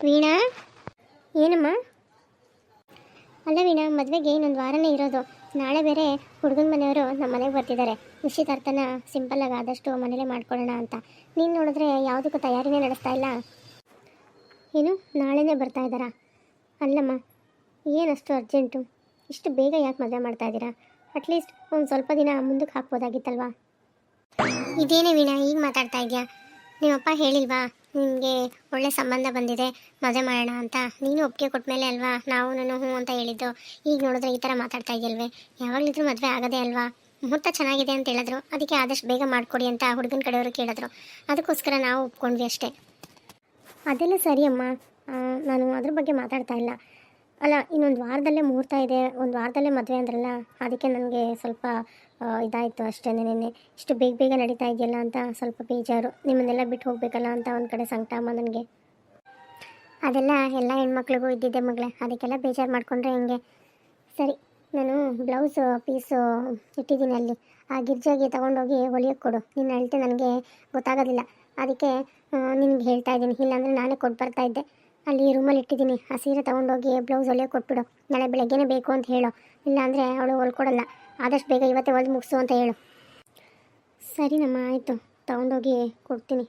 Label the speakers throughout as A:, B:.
A: ವೀಣಾ, ಏನಮ್ಮ? ಅಲ್ಲ ವೀಣಾ, ಮದುವೆಗೆ ಇನ್ನೊಂದು ವಾರನೇ ಇರೋದು. ನಾಳೆ ಬೇರೆ ಹುಡುಗನ ಮನೆಯವರು ನಮ್ಮ ಮನೆಗೆ ಬರ್ತಿದ್ದಾರೆ. ನಿಶ್ಚಿತಾರ್ಥನ ಸಿಂಪಲ್ಲಾಗಿ ಆದಷ್ಟು ಮನೇಲೇ ಮಾಡ್ಕೊಳ್ಳೋಣ ಅಂತ. ನೀನು ನೋಡಿದ್ರೆ ಯಾವುದಕ್ಕೂ ತಯಾರಿನೇ ನಡೆಸ್ತಾ ಇಲ್ಲ. ಏನು, ನಾಳೆನೇ ಬರ್ತಾ ಇದ್ದಾರಾ? ಅಲ್ಲಮ್ಮ, ಏನಷ್ಟು ಅರ್ಜೆಂಟು? ಇಷ್ಟು ಬೇಗ ಯಾಕೆ ಮದುವೆ ಮಾಡ್ತಾ ಇದ್ದೀರಾ? ಅಟ್ಲೀಸ್ಟ್ ಒಂದು ಸ್ವಲ್ಪ ದಿನ ಮುಂದಕ್ಕೆ ಹಾಕ್ಬೋದಾಗಿತ್ತಲ್ವಾ? ಇದೇನೇ ವೀಣಾ ಈಗ ಮಾತಾಡ್ತಾ ಇದೆಯಾ? ನಿಮ್ಮಪ್ಪ ಹೇಳಿಲ್ವಾ ನಿಮಗೆ ಒಳ್ಳೆ ಸಂಬಂಧ ಬಂದಿದೆ, ಮದುವೆ ಮಾಡೋಣ ಅಂತ? ನೀನು ಒಪ್ಪಿಗೆ ಕೊಟ್ಟ ಮೇಲೆ ಅಲ್ವಾ ನಾವು ಹ್ಞೂ ಅಂತ ಹೇಳಿದ್ದು. ಈಗ ನೋಡಿದ್ರೆ ಈ ಥರ ಮಾತಾಡ್ತಾ ಇದೆಯಲ್ವೇ? ಯಾವಾಗಲಿದ್ರೂ ಮದುವೆ ಆಗೋದೇ ಅಲ್ವಾ? ಮುಹೂರ್ತ ಚೆನ್ನಾಗಿದೆ ಅಂತ ಹೇಳಿದ್ರು, ಅದಕ್ಕೆ ಆದಷ್ಟು ಬೇಗ ಮಾಡಿಕೊಡಿ ಅಂತ ಹುಡುಗನ ಕಡೆಯವರು ಕೇಳಿದ್ರು. ಅದಕ್ಕೋಸ್ಕರ ನಾವು ಒಪ್ಕೊಂಡ್ವಿ ಅಷ್ಟೇ. ಅದೆಲ್ಲ ಸರಿ ಅಮ್ಮ, ನಾನು ಅದ್ರ ಬಗ್ಗೆ ಮಾತಾಡ್ತಾ ಇಲ್ಲ. ಅಲ್ಲ, ಇನ್ನೊಂದು ವಾರದಲ್ಲೇ ಮುಹೂರ್ತ ಇದೆ, ಒಂದು ವಾರದಲ್ಲೇ ಮದುವೆ ಅಂದ್ರಲ್ಲ, ಅದಕ್ಕೆ ನನಗೆ ಸ್ವಲ್ಪ ಇದಾಯಿತು ಅಷ್ಟೇ. ನಿನ್ನೆ ಇಷ್ಟು ಬೇಗ ಬೇಗ ನಡೀತಾ ಇದೆಯಲ್ಲ ಅಂತ ಸ್ವಲ್ಪ ಬೇಜಾರು. ನಿಮ್ಮನ್ನೆಲ್ಲ ಬಿಟ್ಟು ಹೋಗಬೇಕಲ್ಲ ಅಂತ ಒಂದು ಕಡೆ ಸಂಕಟ ಅಮ್ಮ ನನಗೆ. ಅದೆಲ್ಲ ಎಲ್ಲ ಹೆಣ್ಮಕ್ಳಿಗೂ ಇದ್ದಿದ್ದೆ ಮಗಳೇ, ಅದಕ್ಕೆಲ್ಲ ಬೇಜಾರು ಮಾಡಿಕೊಂಡ್ರೆ ಹೆಂಗೆ? ಸರಿ, ನಾನು ಬ್ಲೌಸ್ ಪೀಸು ಇಟ್ಟಿದ್ದೀನಿ ಅಲ್ಲಿ, ಆ ಗಿರ್ಜಾಗಿ ತೊಗೊಂಡೋಗಿ ಹೊಲಿಯೋಕ್ಕೆ ಕೊಡು. ನಿನ್ನ ಅಳತೆ ನನಗೆ ಗೊತ್ತಾಗೋದಿಲ್ಲ, ಅದಕ್ಕೆ ನಿನಗೆ ಹೇಳ್ತಾ ಇದ್ದೀನಿ. ಇಲ್ಲಾಂದರೆ ನಾನೇ ಕೊಟ್ಟು ಬರ್ತಾಯಿದ್ದೆ. ಅಲ್ಲಿ ರೂಮಲ್ಲಿ ಇಟ್ಟಿದ್ದೀನಿ, ಆ ಸೀರೆ ತೊಗೊಂಡೋಗಿ ಬ್ಲೌಸ್ ಹೊಲಿಯೋಕ್ಕೆ ಕೊಟ್ಬಿಡು. ನಾಳೆ ಬೆಳಗ್ಗೆನೇ ಬೇಕು ಅಂತ ಹೇಳು, ಇಲ್ಲಾಂದರೆ ಅವಳು ಹೊಲ್ಕೊಡಲ್ಲ. ಆದಷ್ಟು ಬೇಗ ಇವತ್ತೇ ಹೊಲ್ದು ಮುಗಿಸು ಅಂತ ಹೇಳು. ಸರಿನಮ್ಮ, ಆಯಿತು, ತೊಗೊಂಡೋಗಿ ಕೊಡ್ತೀನಿ.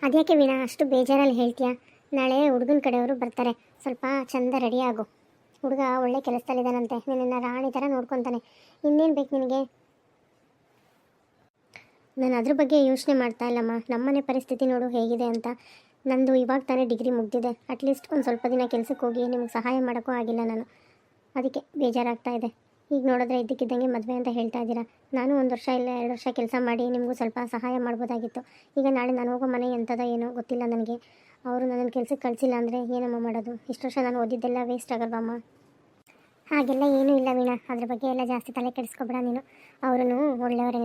A: ಅದ್ಯಾಕೆ ವೀಣಾ ಅಷ್ಟು ಬೇಜಾರಲ್ಲಿ ಹೇಳ್ತೀಯಾ? ನಾಳೆ ಹುಡುಗನ ಕಡೆಯವರು ಬರ್ತಾರೆ, ಸ್ವಲ್ಪ ಚೆಂದ ರೆಡಿ ಆಗು. ಹುಡುಗ ಒಳ್ಳೆ ಕೆಲಸದಲ್ಲಿದ್ದಾನಂತೆ, ನಿನ್ನನ್ನು ರಾಣಿ ಥರ ನೋಡ್ಕೊತಾನೆ. ಇನ್ನೇನು ಬೇಕು ನಿನಗೆ? ನಾನು ಅದ್ರ ಬಗ್ಗೆ ಯೋಚನೆ ಮಾಡ್ತಾ ಇಲ್ಲಮ್ಮ. ನಮ್ಮನೆ ಪರಿಸ್ಥಿತಿ ನೋಡು ಹೇಗಿದೆ ಅಂತ. ನಂದು ಇವಾಗ ತಾನೇ ಡಿಗ್ರಿ ಮುಗ್ದಿದೆ. ಅಟ್ಲೀಸ್ಟ್ ಒಂದು ಸ್ವಲ್ಪ ದಿನ ಕೆಲಸಕ್ಕೆ ಹೋಗಿ ನಿಮಗೆ ಸಹಾಯ ಮಾಡೋಕ್ಕೂ ಆಗಿಲ್ಲ ನಾನು. ಅದಕ್ಕೆ ಬೇಜಾರಾಗ್ತಾ ಇದೆ. ಈಗ ನೋಡಿದ್ರೆ ಇದ್ದಕ್ಕಿದ್ದಂಗೆ ಮದುವೆ ಅಂತ ಹೇಳ್ತಾ ಇದ್ದೀರಾ. ನಾನು 1 ವರ್ಷ ಇಲ್ಲ 2 ವರ್ಷ ಕೆಲಸ ಮಾಡಿ ನಿಮಗೂ ಸ್ವಲ್ಪ ಸಹಾಯ ಮಾಡ್ಬೋದಾಗಿತ್ತು. ಈಗ ನಾಳೆ ನಾನು ಹೋಗೋ ಮನೆ ಎಂಥದೋ ಏನೋ ಗೊತ್ತಿಲ್ಲ ನನಗೆ. ಅವರು ನನ್ನನ್ನು ಕೆಲಸಕ್ಕೆ ಕಳಿಸಿಲ್ಲ ಅಂದರೆ ಏನಮ್ಮ ಮಾಡೋದು? ಇಷ್ಟು ವರ್ಷ ನಾನು ಓದಿದ್ದೆಲ್ಲ ವೇಸ್ಟ್ ಆಗಲ್ವಮ್ಮ? ಹಾಗೆಲ್ಲ ಏನೂ ಇಲ್ಲ ವೀಣಾ, ಅದ್ರ ಬಗ್ಗೆ ಎಲ್ಲ ಜಾಸ್ತಿ ತಲೆ ಕೆಡಿಸ್ಕೊಬೇಡ ನೀನು. ಅವರೂ ಒಳ್ಳೆಯವರೇ.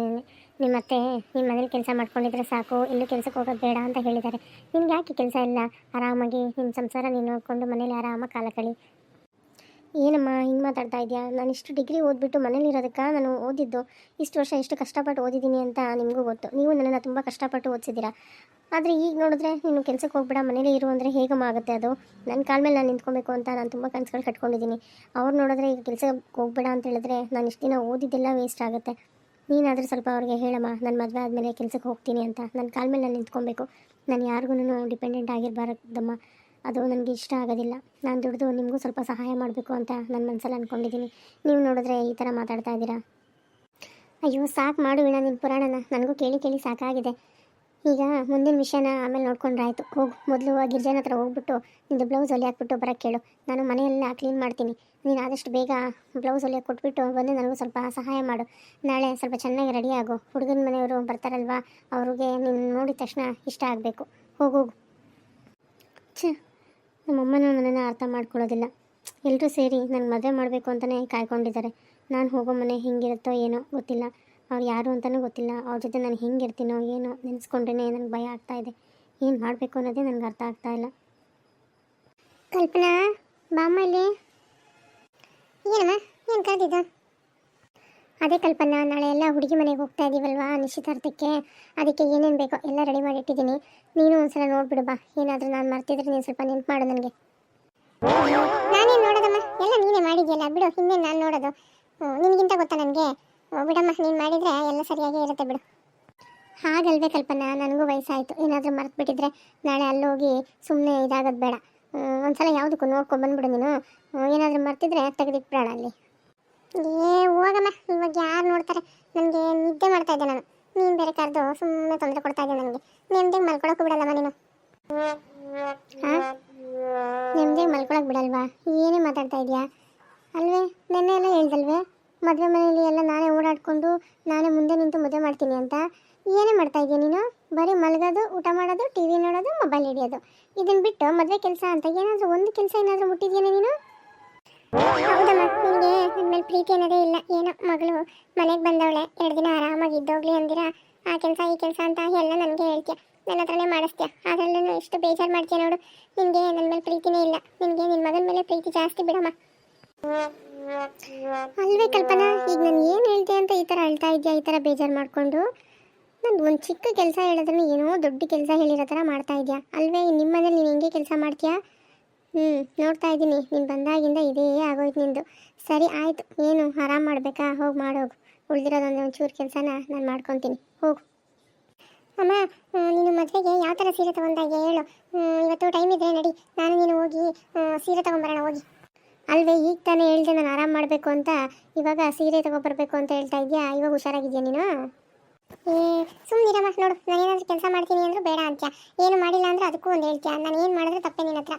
A: ನಿಮ್ಮತ್ತೆ ನಿಮ್ಮ ಮನೇಲಿ ಕೆಲಸ ಮಾಡ್ಕೊಂಡಿದ್ರೆ ಸಾಕು, ಎಲ್ಲೂ ಕೆಲಸಕ್ಕೆ ಹೋಗೋದು ಬೇಡ ಅಂತ ಹೇಳಿದ್ದಾರೆ. ನಿನ್ಗೆ ಯಾಕೆ ಕೆಲಸ ಇಲ್ಲ? ಆರಾಮಾಗಿ ನಿಮ್ಮ ಸಂಸಾರ ನೀನು ನೋಡಿಕೊಂಡು ಮನೇಲಿ ಆರಾಮಾಗಿ ಕಾಲ ಕಳಿ. ಏನಮ್ಮ ಹಿಂಗೆ ಮಾತಾಡ್ತಾ ಇದೆಯಾ? ನಾನು ಇಷ್ಟು ಡಿಗ್ರಿ ಓದ್ಬಿಟ್ಟು ಮನೇಲಿರೋದಕ್ಕೆ ನಾನು ಓದಿದ್ದು. ಇಷ್ಟು ವರ್ಷ ಎಷ್ಟು ಕಷ್ಟಪಟ್ಟು ಓದಿದ್ದೀನಿ ಅಂತ ನಿಮಗೂ ಗೊತ್ತು. ನೀವು ನನ್ನನ್ನು ತುಂಬ ಕಷ್ಟಪಟ್ಟು ಓದಿಸಿದ್ದೀರಾ. ಆದರೆ ಈಗ ನೋಡಿದ್ರೆ ನೀನು ಕೆಲಸಕ್ಕೆ ಹೋಗ್ಬೇಡ ಮನೇಲಿ ಇರು ಅಂದರೆ ಹೇಗಮ್ಮ ಆಗುತ್ತೆ ಅದು? ನನ್ನ ಕಾಲ ಮೇಲೆ ನಾನು ನಿಂತ್ಕೊಬೇಕು ಅಂತ ನಾನು ತುಂಬ ಕನಸುಗಳು ಕಟ್ಕೊಂಡಿದ್ದೀನಿ. ಅವ್ರು ನೋಡಿದ್ರೆ ಈಗ ಕೆಲಸಕ್ಕೆ ಹೋಗ್ಬೇಡ ಅಂತ ಹೇಳಿದ್ರೆ ನಾನು ಇಷ್ಟು ದಿನ ಓದಿದ್ದೆಲ್ಲ ವೇಸ್ಟ್ ಆಗುತ್ತೆ. ನೀನಾದರೂ ಸ್ವಲ್ಪ ಅವ್ರಿಗೆ ಹೇಳಮ್ಮ, ನನ್ನ ಮದುವೆ ಆದಮೇಲೆ ಕೆಲಸಕ್ಕೆ ಹೋಗ್ತೀನಿ ಅಂತ. ನನ್ನ ಕಾಲ ಮೇಲೆ ನಾನು ನಿಂತ್ಕೊಬೇಕು. ನಾನು ಯಾರಿಗೂ ಡಿಪೆಂಡೆಂಟ್ ಆಗಿರಬಾರ್ದಮ್ಮ. ಅದು ನನಗೆ ಇಷ್ಟ ಆಗೋದಿಲ್ಲ. ನಾನು ದುಡಿದು ನಿಮಗೂ ಸ್ವಲ್ಪ ಸಹಾಯ ಮಾಡಬೇಕು ಅಂತ ನನ್ನ ಮನಸ್ಸಲ್ಲಿ ಅಂದ್ಕೊಂಡಿದ್ದೀನಿ. ನೀವು ನೋಡಿದ್ರೆ ಈ ಥರ ಮಾತಾಡ್ತಾ ಇದ್ದೀರಾ. ಅಯ್ಯೋ ಸಾಕು ಮಾಡು ವೀಣಾ ನಿನ್ನ ಪುರಾಣನ, ನನಗೂ ಕೇಳಿ ಕೇಳಿ ಸಾಕಾಗಿದೆ. ಈಗ ಮುಂದಿನ ವಿಷಯನ ಆಮೇಲೆ ನೋಡ್ಕೊಂಡ್ರೆ ಆಯಿತು. ಹೋಗು, ಮೊದಲು ಆ ಗಿರ್ಜನ ಹತ್ರ ಹೋಗ್ಬಿಟ್ಟು ನಿಂದು ಬ್ಲೌಸ್ ಹೊಲಿ ಹಾಕ್ಬಿಟ್ಟು ಬರೋಕ್ಕೆ ಕೇಳು. ನಾನು ಮನೆಯೆಲ್ಲ ಕ್ಲೀನ್ ಮಾಡ್ತೀನಿ. ನೀನು ಆದಷ್ಟು ಬೇಗ ಬ್ಲೌಸ್ ಹೊಲಿಯೋಕ್ಕೆ ಕೊಟ್ಬಿಟ್ಟು ಬಂದು ನನಗೂ ಸ್ವಲ್ಪ ಸಹಾಯ ಮಾಡು. ನಾಳೆ ಸ್ವಲ್ಪ ಚೆನ್ನಾಗಿ ರೆಡಿ ಆಗು. ಹುಡುಗನ ಮನೆಯವರು ಬರ್ತಾರಲ್ವ, ಅವ್ರಿಗೆ ನೀನು ನೋಡಿದ ತಕ್ಷಣ ಇಷ್ಟ ಆಗಬೇಕು. ಹೋಗು. ನಮ್ಮಮ್ಮನೂ ನನ್ನನ್ನು ಅರ್ಥ ಮಾಡ್ಕೊಳ್ಳೋದಿಲ್ಲ. ಎಲ್ಲರೂ ಸೇರಿ ನನ್ನ ಮದುವೆ ಮಾಡಬೇಕು ಅಂತಲೇ ಕಾಯ್ಕೊಂಡಿದ್ದಾರೆ. ನಾನು ಹೋಗೋ ಮನೆ ಹೆಂಗಿರುತ್ತೋ ಏನೋ ಗೊತ್ತಿಲ್ಲ. ಅವ್ರು ಯಾರು ಅಂತಲೂ ಗೊತ್ತಿಲ್ಲ. ಅವ್ರ ಜೊತೆ ನಾನು ಹೆಂಗಿರ್ತೀನೋ ಏನೋ ನೆನೆಸ್ಕೊಂಡ್ರೇ ನನಗೆ ಭಯ ಆಗ್ತಾಯಿದೆ. ಏನು ಮಾಡಬೇಕು ಅನ್ನೋದೇ ನನಗೆ ಅರ್ಥ ಆಗ್ತಾಯಿಲ್ಲ. ಕಲ್ಪನಾ, ಬಾಮ್ಮಲ್ಲಿ. ಏನಮ್ಮ, ಏನು ಕರೆದಿದ್ದ? ಅದೇ ಕಲ್ಪನಾ, ನಾಳೆ ಎಲ್ಲ ಹುಡುಗಿ ಮನೆಗೆ ಹೋಗ್ತಾ ಇದ್ದೀವಲ್ವಾ ನಿಶ್ಚಿತಾರ್ಥಕ್ಕೆ. ಅದಕ್ಕೆ ಏನೇನು ಬೇಕೋ ಎಲ್ಲ ರೆಡಿ ಮಾಡಿ ಇಟ್ಟಿದ್ದೀನಿ. ನೀನು ಒಂದ್ಸಲ ನೋಡ್ಬಿಡು ಬಾ. ಏನಾದರೂ ನಾನು ಮರ್ತಿದ್ರೆ ನೀನು ಸ್ವಲ್ಪ ನೆನ್ಪು ಮಾಡು ನನಗೆ. ನಾನೇನು ನೋಡೋದಮ್ಮ, ಎಲ್ಲ ನೀನೇ ಮಾಡಿದ್ಯಲ್ಲ ಬಿಡು. ಇನ್ನೇನು ನಾನು ನೋಡೋದು? ನಿನಗಿಂತ ಗೊತ್ತಾ ನನಗೆ? ಬಿಡಮ್ಮ, ನೀನು ಮಾಡಿದರೆ ಎಲ್ಲ ಸರಿಯಾಗೇ ಇರುತ್ತೆ ಬಿಡು. ಹಾಗಲ್ವೇ ಕಲ್ಪನಾ, ನನಗೂ ವಯಸ್ಸಾಯಿತು. ಏನಾದರೂ ಮರ್ತ್ಬಿಟ್ಟಿದ್ರೆ ನಾಳೆ ಅಲ್ಲೋಗಿ ಸುಮ್ಮನೆ ಇದಾಗೋದು ಬೇಡ. ಒಂದ್ಸಲ ಯಾವುದಕ್ಕೂ ನೋಡ್ಕೊಂಡು ಬಂದ್ಬಿಡು ನೀನು. ಏನಾದರೂ ಮರ್ತಿದ್ರೆ ತೆಗೆದಿಟ್ಬಿಡೋಣ ಅಲ್ಲಿ. ಹೋಗಮ್ಮ, ಇವಾಗ ಯಾರು ನೋಡ್ತಾರೆ? ನನಗೆ ನಿದ್ದೆ ಮಾಡ್ತಾ ಇದ್ದೆ ನಾನು. ನೀನು ಬೇರೆ ಕರೆದು ಸುಮ್ಮನೆ ತೊಂದರೆ ಕೊಡ್ತಾ ಇದ್ದೆ ನನಗೆ. ನೆಮ್ಮದಿಗೆ ಮಲ್ಕೊಳಕ್ಕೂ ಬಿಡಲ್ಲಮ್ಮ ನೀನು. ಹಾಂ, ನೆಮ್ಮದಿಗೆ ಮಲ್ಕೊಳಕ್ಕೆ ಬಿಡಲ್ವಾ? ಏನೇ ಮಾತಾಡ್ತಾ ಇದೆಯಾ ಅಲ್ವೇ? ನೆನ್ನೆ ಎಲ್ಲ ಹೇಳ್ದಲ್ವೇ ಮದುವೆ ಮನೆಯಲ್ಲಿ ಎಲ್ಲ ನಾನೇ ಓಡಾಡಿಕೊಂಡು ನಾನೇ ಮುಂದೆ ನಿಂತು ಮದುವೆ ಮಾಡ್ತೀನಿ ಅಂತ. ಏನೇ ಮಾಡ್ತಾ ಇದೆಯಾ ನೀನು? ಬರೀ ಮಲಗೋದು, ಊಟ ಮಾಡೋದು, ಟಿ ವಿ ನೋಡೋದು, ಮೊಬೈಲ್ ಹಿಡಿಯೋದು. ಇದನ್ನು ಬಿಟ್ಟು ಮದುವೆ ಕೆಲಸ ಅಂತ ಏನಾದರೂ ಒಂದು ಕೆಲಸ ಏನಾದರೂ ಮುಟ್ಟಿದ್ಯೇನೆ ನೀನು? ಹೌದಮ್ಮ, ನಿನಗೆ ನನ್ನ ಮೇಲೆ ಪ್ರೀತಿ ಅನ್ನೋದೇ ಇಲ್ಲ. ಏನೋ ಮಗಳು ಮನೆಗೆ ಬಂದವಳೆ, 2 ದಿನ ಆರಾಮಾಗಿ ಇದ್ದೋಗ್ಲಿ ಅಂದಿರ ಆ ಕೆಲಸ ಈ ಕೆಲಸ ಅಂತ ಎಲ್ಲ ನನಗೆ ಹೇಳ್ತೀಯ, ನನ್ನ ಹತ್ರನೇ ಮಾಡಿಸ್ತೀಯ. ಅದರಲ್ಲೂ ಎಷ್ಟು ಬೇಜಾರು ಮಾಡ್ತೀಯ ನೋಡು. ನಿನಗೆ ನನ್ನ ಮೇಲೆ ಪ್ರೀತಿನೇ ಇಲ್ಲ. ನಿನಗೆ ನಿನ್ನ ಮಗನ ಮೇಲೆ ಪ್ರೀತಿ ಜಾಸ್ತಿ ಬಿಡಮ್ಮ. ಅಲ್ವೇ ಕಲ್ಪನಾ, ಈಗ ನಾನು ಏನು ಹೇಳ್ದೆ ಅಂತ ಈ ಥರ ಹೇಳ್ತಾ ಇದೆಯಾ? ಈ ಥರ ಬೇಜಾರು ಮಾಡಿಕೊಂಡು ನಂದು ಒಂದು ಚಿಕ್ಕ ಕೆಲಸ ಹೇಳಿದ್ರೆ ಏನೋ ದೊಡ್ಡ ಕೆಲಸ ಹೇಳಿರೋ ಥರ ಮಾಡ್ತಾ ಇದೆಯಾ ಅಲ್ವೇ? ನಿಮ್ಮ ಮನೇಲಿ ನೀನು ಹೆಂಗೆ ಕೆಲಸ ಮಾಡ್ತೀಯಾ? ನೋಡ್ತಾ ಇದ್ದೀನಿ, ನೀನು ಬಂದಾಗಿಂದ ಇದೇ ಆಗೋಯ್ತು ನಿಂದು. ಸರಿ ಆಯಿತು, ಏನು ಆರಾಮ್ ಮಾಡಬೇಕಾ? ಹೋಗಿ ಮಾಡೋಗು. ಉಳಿದಿರೋದೊಂದು ಒಂಚೂರು ಕೆಲಸನ ನಾನು ಮಾಡ್ಕೊತೀನಿ, ಹೋಗು. ಅಮ್ಮ, ನೀನು ಮದುವೆಗೆ ಯಾವ ಥರ ಸೀರೆ ತೊಗೊಂಡಾಗೆ ಹೇಳು. ಇವತ್ತು ಟೈಮ್ ಇದೆ, ನಡಿ ನಾನು ನೀನು ಹೋಗಿ ಸೀರೆ ತೊಗೊಂಬರೋಣ, ಹೋಗಿ. ಅಲ್ವೇ ಈಗ ತಾನೇ ಹೇಳಿದೆ ನಾನು ಆರಾಮ್ ಮಾಡಬೇಕು ಅಂತ, ಇವಾಗ ಸೀರೆ ತೊಗೊಬರ್ಬೇಕು ಅಂತ ಹೇಳ್ತಾ ಇದೆಯಾ? ಇವಾಗ ಹುಷಾರಾಗಿದೆಯಾ ನೀನು? ಸುಮ್ಮನಿರಮ್ಮ, ನೋಡು ನಾನು ಏನಾದರೂ ಕೆಲಸ ಮಾಡ್ತೀನಿ ಅಂದರೂ ಬೇಡ ಅಂತ್ಯ, ಏನು ಮಾಡಿಲ್ಲ ಅಂದ್ರೆ ಅದಕ್ಕೂ ಒಂದು ಹೇಳ್ತೀಯ. ನಾನು ಏನು ಮಾಡಿದ್ರೆ ತಪ್ಪೇ ನಿನ್ನ ಹತ್ರ.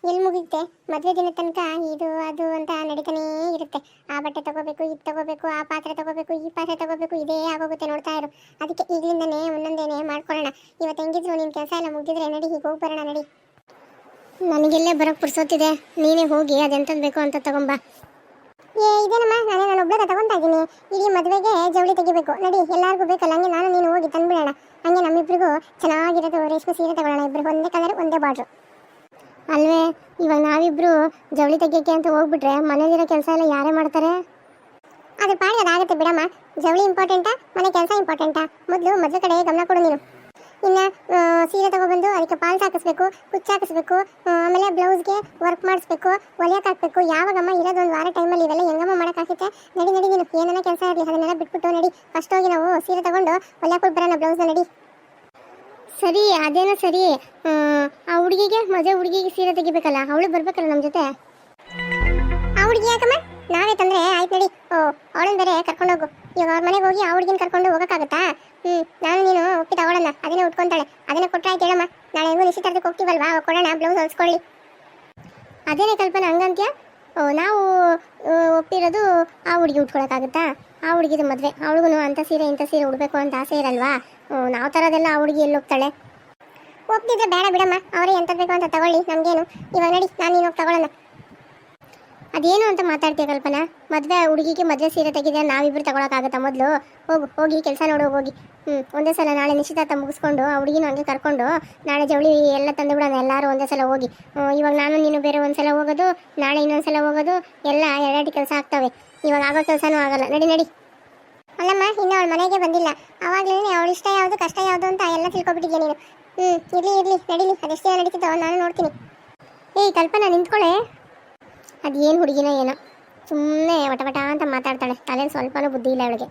A: ಎಲ್ಲಿ ಮುಗಿಯುತ್ತೆ ಮದುವೆ ದಿನ ತನಕ ಇದು ಅದು ಅಂತ ನಡೀತಾನೇ ಇರುತ್ತೆ. ಆ ಬಟ್ಟೆ ತಗೋಬೇಕು, ಇದು ತಗೋಬೇಕು, ಆ ಪಾತ್ರೆ ತಗೋಬೇಕು, ಈ ಪಾತ್ರೆ ತಗೋಬೇಕು, ಇದೇ ಆಗೋಗುತ್ತೆ, ನೋಡ್ತಾ ಇರು. ಅದಕ್ಕೆ ಈಗಲಿಂದನೇ ಒಂದೊಂದೇನೆ ಮಾಡ್ಕೊಳ್ಳೋಣ. ಇವತ್ತು ಹೆಂಗಿದ್ರು ನಿನ್ನ ಕೆಲಸ ಎಲ್ಲ ಮುಗಿದಿದ್ರೆ ನಡಿ, ಹೀಗೆ ಹೋಗಿ ಬರೋಣ, ನಡಿ. ನನಗೆಲ್ಲೇ ಬರೋಕ್ಕೆ ಪುರ್ಸೋತಿದೆ, ನೀನೇ ಹೋಗಿ ಅದೆಂಥದ್ದು ಬೇಕೋ ಅಂತ ತಗೊಂಬಾ. ಇದೇನಮ್ಮ, ನಾನು ಒಬ್ಬಳೇ ತಗೊತಾ ಇದ್ದೀನಿ. ಇಡೀ ಮದುವೆಗೆ ಜವಳಿ ತೆಗಿಬೇಕು, ನಡಿ, ಎಲ್ಲರಿಗೂ ಬೇಕಲ್ಲ, ಹಂಗೆ ನಾನು ನೀನು ಹೋಗಿ ತಂದುಬಿಡೋಣ. ಹಂಗೆ ನಮ್ಮಿಬ್ರಿಗೂ ಚೆನ್ನಾಗಿರೋದು ರೇಷ್ಮೆ ಸೀರೆ ತಗೊಳ್ಳೋಣ, ಇಬ್ಬರು ಒಂದೇ ಕಲರ್ ಒಂದೇ ಬಾರ್ಡ್ರು. ಅಲ್ವೇ, ಇವಾಗ ನಾವಿಬ್ರು ಜವಳಿ ತೆಗಿಯೋಕ್ಕೆ ಅಂತ ಹೋಗ್ಬಿಟ್ರೆ ಮನೇಲಿರೋ ಕೆಲಸ ಎಲ್ಲ ಯಾರೇ ಮಾಡ್ತಾರೆ? ಅದ್ರ ಪಾಡಿ ಅದಾಗುತ್ತೆ ಬಿಡಮ್ಮ. ಜವಳಿ ಇಂಪಾರ್ಟೆಂಟಾ, ಮನೆ ಕೆಲಸ ಇಂಪಾರ್ಟೆಂಟಾ? ಮೊದಲು ಮದುವೆ ಕಡೆ ಗಮನ ಕೊಡು ನೀನು. ಇನ್ನು ಸೀರೆ ತಗೊಬಂದು ಅದಕ್ಕೆ ಪಾಲ್ಸ್ ಹಾಕಿಸ್ಬೇಕು, ಕುಚ್ಚು ಹಾಕಿಸ್ಬೇಕು, ಆಮೇಲೆ ಬ್ಲೌಸ್ಗೆ ವರ್ಕ್ ಮಾಡಿಸ್ಬೇಕು, ಹೊಲಿಯಕ್ಕೆ ಹಾಕಬೇಕು. ಯಾವಾಗಮ್ಮ ಇರೋದೊಂದು ವಾರ ಟೈಮಲ್ಲಿ ಇವೆಲ್ಲ ಹೆಂಗಮ್ಮ ಮಾಡೋಕ್ಕಾಗುತ್ತೆ? ನಡಿ ನಡಿ, ನೀನು ಏನಾರ ಕೆಲಸ ಇರಲಿ ಅದನ್ನೆಲ್ಲ ಬಿಟ್ಬಿಟ್ಟು ನಡಿ. ಫಸ್ಟ್ ಹೋಗಿ ನಾವು ಸೀರೆ ತಗೊಂಡು ಹೊಲಿಯಾಕೊಟ್ಟು ಬರೋಣ ಬ್ಲೌಸ್ನ, ನಡಿ. ಸರಿ, ಅದೇನೋ ಸರಿ. ಆ ಹುಡುಗಿಗೆ, ಮದುವೆ ಹುಡುಗಿಗೆ ಸೀರೆ ತೆಗಿಬೇಕಲ್ಲ, ಅವಳು ಬರ್ಬೇಕಲ್ಲ ನಮ್ಮ ಜೊತೆ. ಆ ಹುಡುಗಿ ಯಾಕಮ್ಮ? ನಾವೇ ತಂದ್ರೆ ಆಯ್ತು, ನಡಿ. ಅವಳನ್ನ ಬೇರೆ ಕರ್ಕೊಂಡು ಹೋಗು. ಇವಾಗ ಅವ್ರ ಮನೆಗೆ ಹೋಗಿ ಆ ಹುಡುಗಿನ ಕರ್ಕೊಂಡು ಹೋಗೋಕ್ಕಾಗತ್ತಾ? ನಾನು ನೀನು ಒಪ್ಪಿ ತಗೊಳ್ಳೋಣ, ಅದನ್ನೇ ಉಟ್ಕೊಂತಾಳೆ, ಅದನ್ನೇ ಕೊಟ್ಟರೆ ಆಯ್ತು ಹೇಳಮ್ಮ. ನಾಳೆ ಹೆಂಗೂ ನಿಶ್ಚಿತಾರ್ಥಕ್ಕೆ ಹೋಗ್ತೀವಲ್ವಾ, ಕೊಡೋಣ, ಬ್ಲೌಸ್ ಹೊಲ್ಸ್ಕೊಳ್ಳಿ. ಅದೇನೇ ಕಲ್ಪನೆ, ಹಂಗಂತ್ಯ? ನಾವು ಒಪ್ಪಿರೋದು ಆ ಹುಡುಗಿ ಉಟ್ಕೊಳಕ್ಕಾಗುತ್ತಾ? ಆ ಹುಡುಗಿದು ಮದುವೆ, ಅವಳಿಗೂ ಅಂಥ ಸೀರೆ ಇಂಥ ಸೀರೆ ಉಡಬೇಕು ಅಂತ ಆಸೆ ಇರಲ್ವಾ? ನಾವು ತರೋದೆಲ್ಲ ಆ ಹುಡುಗಿ ಎಲ್ಲಿ ಹೋಗ್ತಾಳೆ? ಒಪ್ಪಿದ್ರೆ ಬೇಡ ಬಿಡಮ್ಮ, ಅವರೇ ಎಂಥದ್ದು ಬೇಕು ಅಂತ ತಗೊಳ್ಳಿ, ನಮಗೇನು. ಇವಾಗ ನಡಿ, ನಾನು ನೀನು ಹೋಗಿ ತಗೊಳ್ಳೋಣ. ಅದೇನು ಅಂತ ಮಾತಾಡ್ತೀಯ ಕಲ್ಪನಾ? ಮದುವೆ ಹುಡುಗಿಗೆ ಮದುವೆ ಸೀರೆ ತೆಗಿದ್ರೆ ನಾವಿಬ್ರು ತಗೊಳಕ್ಕಾಗತ್ತಾ? ಮೊದಲು ಹೋಗಿ ಕೆಲಸ ನೋಡು, ಹೋಗಿ. ಒಂದೇ ಸಲ ನಾಳೆ ನಿಶ್ಚಿತಾರ್ಥ ಮುಗಿಸ್ಕೊಂಡು ಆ ಹುಡುಗಿನ ಹಂಗೆ ಕರ್ಕೊಂಡು ನಾಳೆ ಜವಳಿ ಎಲ್ಲ ತಂದು ಬಿಡೋಣ, ಎಲ್ಲರೂ ಒಂದೇ ಸಲ ಹೋಗಿ. ಇವಾಗ ನಾನು ನೀನು ಬೇರೆ ಒಂದ್ಸಲ ಹೋಗೋದು, ನಾಳೆ ಇನ್ನೊಂದ್ಸಲ ಹೋಗೋದು, ಎಲ್ಲ ಎರಡು ಕೆಲಸ ಆಗ್ತವೆ. ಇವಾಗ ಆಗೋ ಕೆಲಸನೂ ಆಗಲ್ಲ, ನಡಿ ನಡಿ. ಅಲ್ಲಮ್ಮ, ಇನ್ನು ಅವಳ ಮನೆಗೆ ಬಂದಿಲ್ಲ, ಆವಾಗಲೇ ಅವಳ ಇಷ್ಟ ಯಾವುದು ಕಷ್ಟ ಯಾವುದು ಅಂತ ಎಲ್ಲ ತಿಳ್ಕೊಬಿಟ್ಟಿದ್ಯಾ ನೀನು. ಇರಲಿ ಇರಲಿ, ನಡೀಲಿ, ಅದೆಷ್ಟು ದಿನ ನಡೀತಿದ್ದೋ ನಾನು ನೋಡ್ತೀನಿ. ಕಲ್ಪನಾ, ನಿಂತ್ಕೊಳ್ಳೆ. ಅದೇನು ಹುಡುಗಿನ ಏನೋ ಸುಮ್ಮನೆ ವಟ ವಟ ಅಂತ ಮಾತಾಡ್ತಾಳೆ, ತಲೆ ಸ್ವಲ್ಪನೂ ಬುದ್ಧಿ ಇಲ್ಲ ಅವಳಿಗೆ.